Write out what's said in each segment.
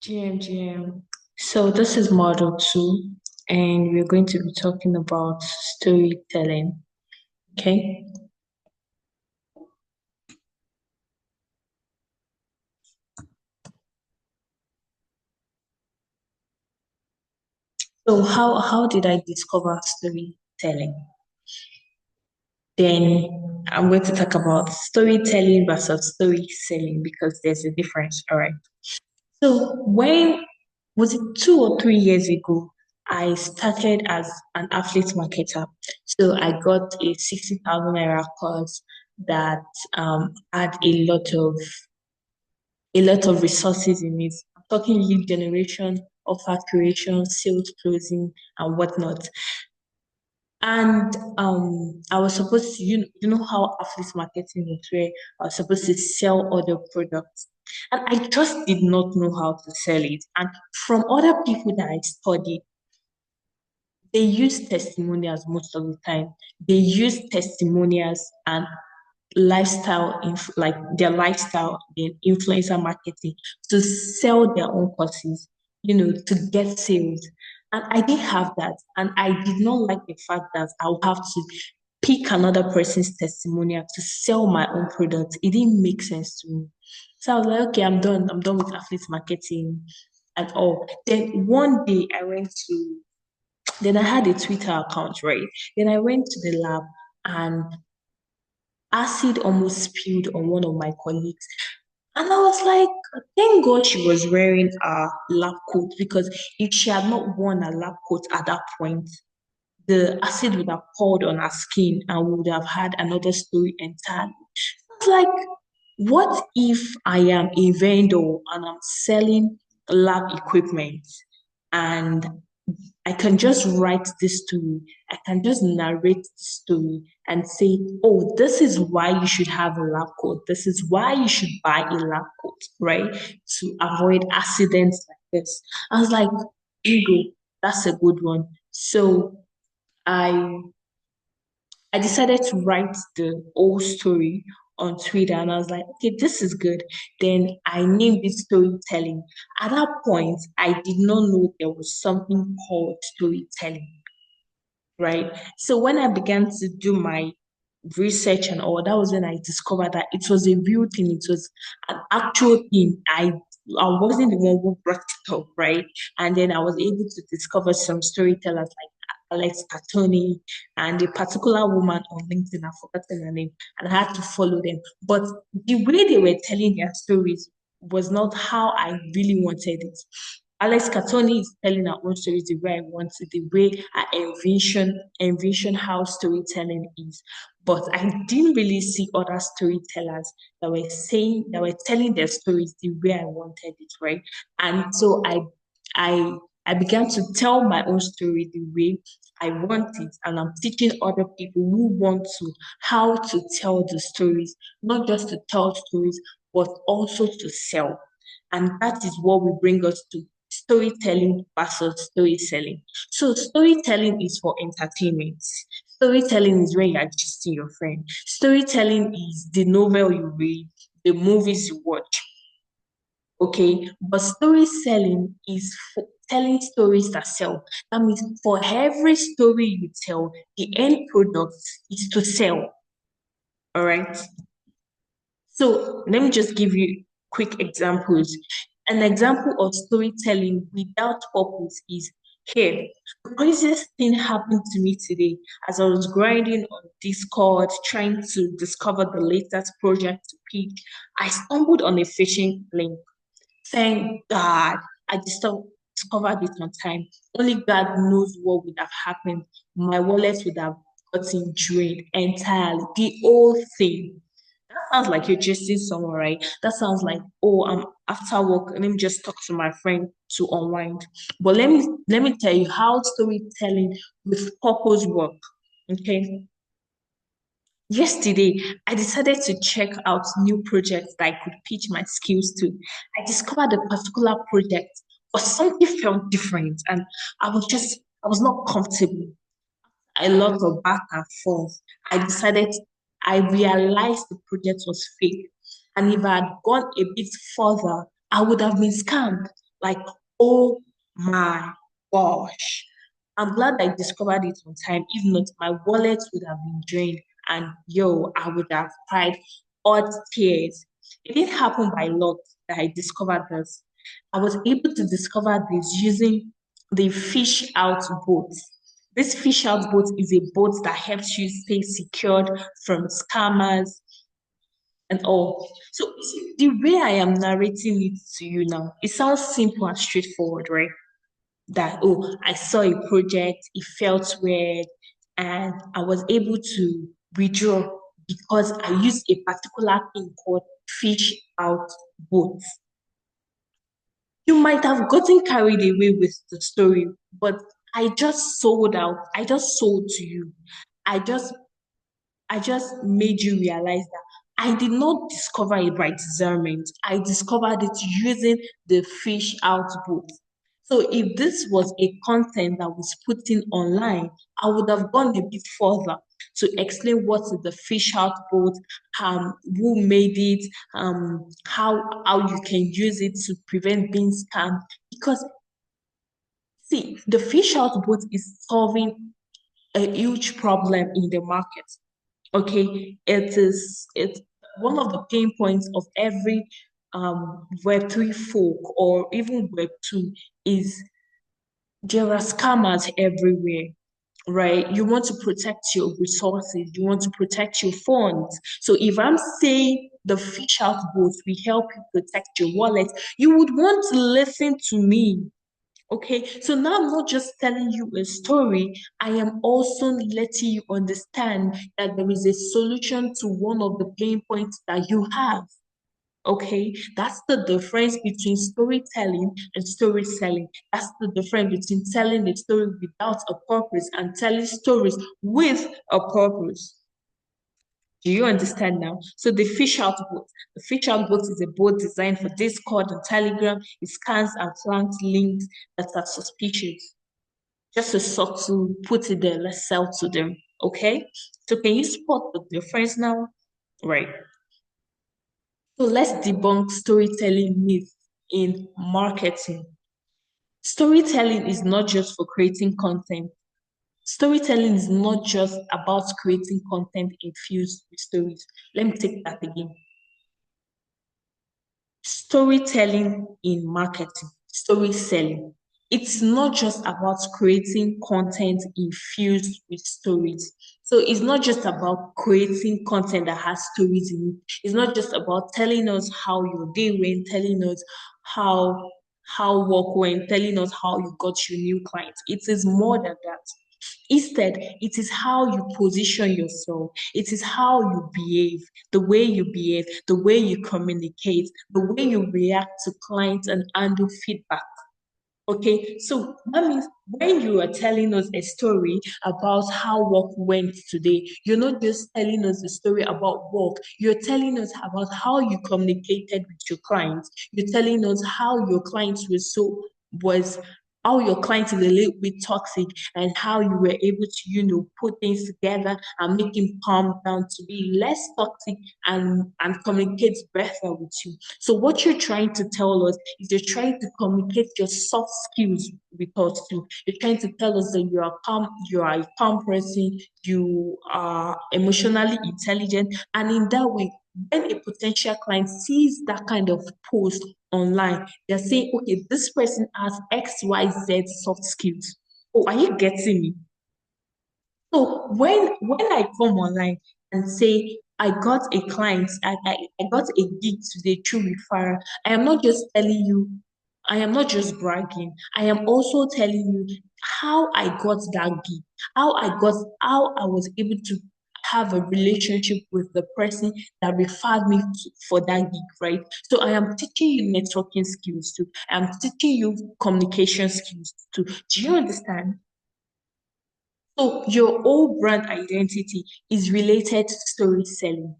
GM. So this is model two, and we're going to be talking about storytelling. Okay. So how did I discover storytelling? Then I'm going to talk about storytelling versus story selling because there's a difference. All right. So when was it 2 or 3 years ago? I started as an affiliate marketer. So I got a 60,000 naira course that had a lot of resources in it. I'm talking lead generation, offer creation, sales closing, and whatnot. And I was supposed to, you know how affiliate marketing is, where I was supposed to sell other products. And I just did not know how to sell it. And from other people that I studied, they use testimonials most of the time. They use testimonials and like their lifestyle in influencer marketing to sell their own courses, to get sales. And I didn't have that. And I did not like the fact that I would have to pick another person's testimonial to sell my own product. It didn't make sense to me. So I was like, okay, I'm done. I'm done with affiliate marketing and all. Then one day then I had a Twitter account, right? Then I went to the lab and acid almost spilled on one of my colleagues. And I was like, thank God she was wearing a lab coat because if she had not worn a lab coat at that point, the acid would have poured on her skin and we would have had another story entirely. It's like, what if I am a vendor and I'm selling lab equipment and I can just write this story. I can just narrate the story and say, oh, this is why you should have a lab coat. This is why you should buy a lab coat, right? To avoid accidents like this. I was like, ego, that's a good one. So I I decided to write the whole story on Twitter and I was like, okay, this is good. Then I named it storytelling. At that point, I did not know there was something called storytelling, right? So when I began to do my research and all, that was when I discovered that it was a real thing. It was an actual thing. I wasn't the one who brought it up, right? And then I was able to discover some storytellers like Alex Catoni and a particular woman on LinkedIn. I've forgotten her name, and I had to follow them. But the way they were telling their stories was not how I really wanted it. Alex Catoni is telling her own stories the way I want it, the way I envision how storytelling is. But I didn't really see other storytellers that were telling their stories the way I wanted it, right? And so I I began to tell my own story the way I want it, and I'm teaching other people who want to how to tell the stories, not just to tell stories, but also to sell. And that is what will bring us to storytelling versus story selling. So storytelling is for entertainment. Storytelling is when you're gisting your friend. Storytelling is the novel you read, the movies you watch. Okay, but story selling is for telling stories that sell. That means for every story you tell, the end product is to sell. All right. So let me just give you quick examples. An example of storytelling without purpose is here. The craziest thing happened to me today as I was grinding on Discord, trying to discover the latest project to pitch. I stumbled on a phishing link. Thank God I discovered it on time. Only God knows what would have happened. My wallet would have gotten drained entirely. The whole thing. That sounds like you're just in somewhere, right? That sounds like, oh, I'm after work. Let me just talk to my friend to unwind. But let me tell you how storytelling with purpose work. Okay. Yesterday, I decided to check out new projects that I could pitch my skills to. I discovered a particular project, but something felt different, and I was not comfortable. A lot of back and forth. I decided, I realized the project was fake. And if I had gone a bit further, I would have been scammed. Like, oh my gosh. I'm glad I discovered it on time. If not, my wallet would have been drained. And yo, I would have cried odd tears. It didn't happen by luck that I discovered this. I was able to discover this using the fish out boat. This fish out boat is a boat that helps you stay secured from scammers and all. So the way I am narrating it to you now, it sounds simple and straightforward, right? That, oh, I saw a project, it felt weird, and I was able to withdraw because I used a particular thing called fish out boat. You might have gotten carried away with the story, but I just sold out. I just sold to you. I just I just made you realize that I did not discover it by discernment. I discovered it using the fish out book. So if this was a content that was put in online, I would have gone a bit further to explain what is the fish out boat, who made it, how you can use it to prevent being scammed. Because see, the fish out boat is solving a huge problem in the market. Okay, it's one of the pain points of every Web3 folk or even Web2 is there are scammers everywhere, right? You want to protect your resources, you want to protect your funds. So if I'm saying the fish out boat will help you protect your wallet, you would want to listen to me. Okay, so now I'm not just telling you a story, I am also letting you understand that there is a solution to one of the pain points that you have. Okay, that's the difference between storytelling and story selling. That's the difference between telling a story without a purpose and telling stories with a purpose. Do you understand now? So the fish out boat. The fish out boat is a boat designed for Discord and Telegram. It scans and flags links that are suspicious. Just a subtle put it there, let's sell to them. Okay? So can you spot the difference now? Right. So let's debunk storytelling myths in marketing. Storytelling is not just for creating content. Storytelling is not just about creating content infused with stories. Let me take that again. Storytelling in marketing, story selling. It's not just about creating content infused with stories. So it's not just about creating content that has stories in it. It's not just about telling us how your day went, telling us how work went, telling us how you got your new clients. It is more than that. Instead, it is how you position yourself. It is how you behave, the way you communicate, the way you react to clients and handle feedback. Okay, so that means when you are telling us a story about how work went today, you're not just telling us a story about work, you're telling us about how you communicated with your clients. You're telling us how your clients were was how your client is a little bit toxic and how you were able to, put things together and make him calm down to be less toxic and communicate better with you. So what you're trying to tell us is you're trying to communicate your soft skills with us too. You're trying to tell us that you are a calm person, you are emotionally intelligent, and in that way, when a potential client sees that kind of post online, they're saying, okay, this person has XYZ soft skills. Oh, are you getting me? So when I come online and say I got a client, I got a gig today through referral, I am not just telling you, I am not just bragging. I am also telling you how I got that gig, how I was able to have a relationship with the person that referred me for that gig, right? So I am teaching you networking skills too. I'm teaching you communication skills too. Do you understand? So your whole brand identity is related to story selling.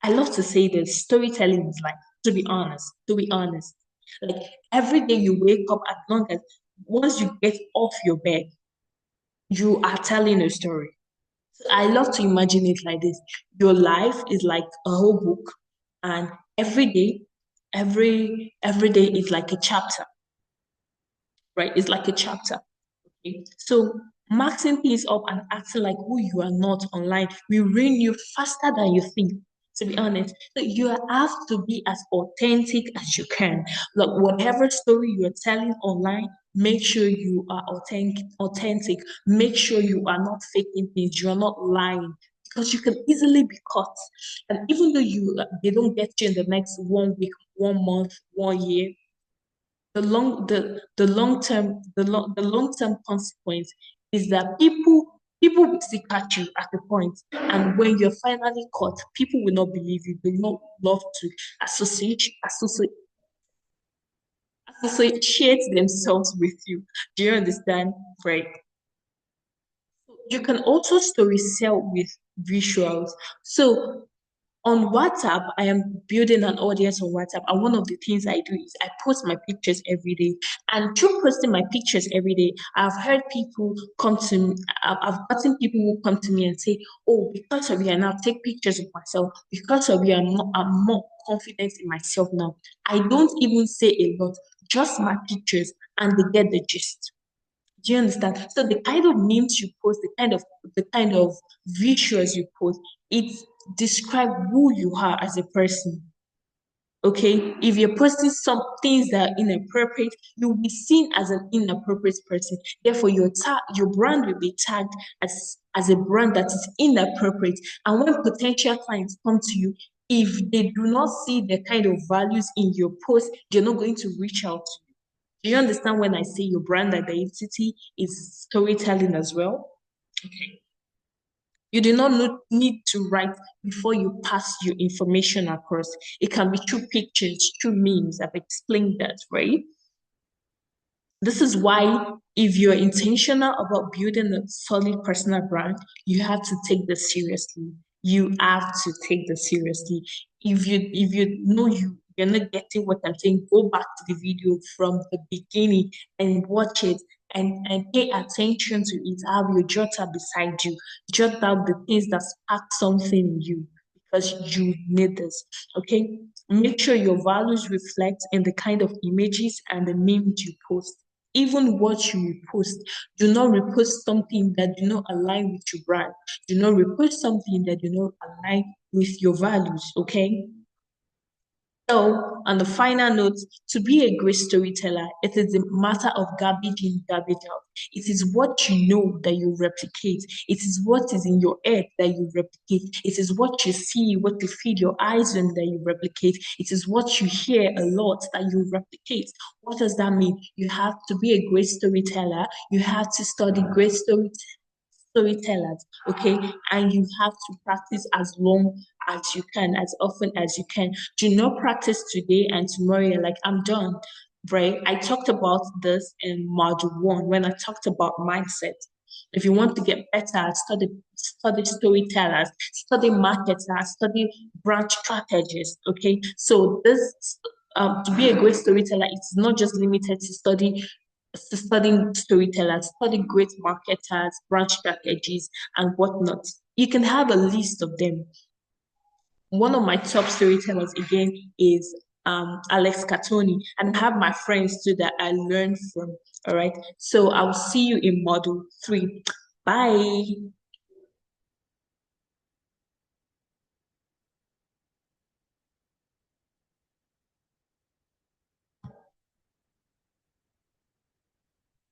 I love to say this, storytelling is like, to be honest. Like every day you wake up, as long as once you get off your bed, you are telling a story. So I love to imagine it like this. Your life is like a whole book, and every day is like a chapter. right? It's like a chapter. Okay. So maxing things up and acting like who you are not online will ruin you faster than you think. To be honest, so you have to be as authentic as you can. Like whatever story you're telling online, make sure you are authentic. Authentic. Make sure you are not faking things. You are not lying because you can easily be caught. And even though they don't get you in the next 1 week, 1 month, 1 year, the long term consequence is that people will still catch you at the point, and when you're finally caught, people will not believe you. They will not love to associate associate associate themselves with you. Do you understand? Right. You can also story sell with visuals. So on WhatsApp, I am building an audience on WhatsApp. And one of the things I do is I post my pictures every day. And through posting my pictures every day, I've heard people come to me, I've gotten people who come to me and say, oh, because of you, I now take pictures of myself. Because of you, I'm more confident in myself now. I don't even say a lot, just my pictures, and they get the gist. Do you understand? So the kind of memes you post, the kind of visuals you post, it describe who you are as a person. Okay, if you're posting some things that are inappropriate, you'll be seen as an inappropriate person. Therefore, your brand will be tagged as a brand that is inappropriate. And when potential clients come to you, if they do not see the kind of values in your post, they're not going to reach out to you. Do you understand when I say your brand identity is storytelling as well? Okay. You do not need to write before you pass your information across. It can be through pictures, through memes. I've explained that, right? This is why, if you're intentional about building a solid personal brand, you have to take this seriously. You have to take this seriously. If you know you're not getting what I'm saying, go back to the video from the beginning and watch it and pay attention to it. Have your jotter beside you. Jot down the things that spark something in you because you need this. Okay. Make sure your values reflect in the kind of images and the memes you post. Even what you repost, do not repost something that do not align with your brand. Do not repost something that do not align with your values. Okay. So, on the final note, to be a great storyteller, it is a matter of garbage in, garbage out. It is what you know that you replicate. It is what is in your head that you replicate. It is what you see, what you feed your eyes on that you replicate. It is what you hear a lot that you replicate. What does that mean? You have to be a great storyteller. You have to study great storytellers, okay? And you have to practice as long as you can, as often as you can. Do not practice today and tomorrow you're like, I'm done, right? I talked about this in module one when I talked about mindset. If you want to get better, study storytellers, study marketers, study brand strategists. Okay, so this to be a great storyteller, it's not just limited to studying storytellers, study great marketers, brand strategies, and whatnot. You can have a list of them. One of my top storytellers again is Alex Catoni, and I have my friends too that I learned from. All right, so I'll see you in module 3. Bye.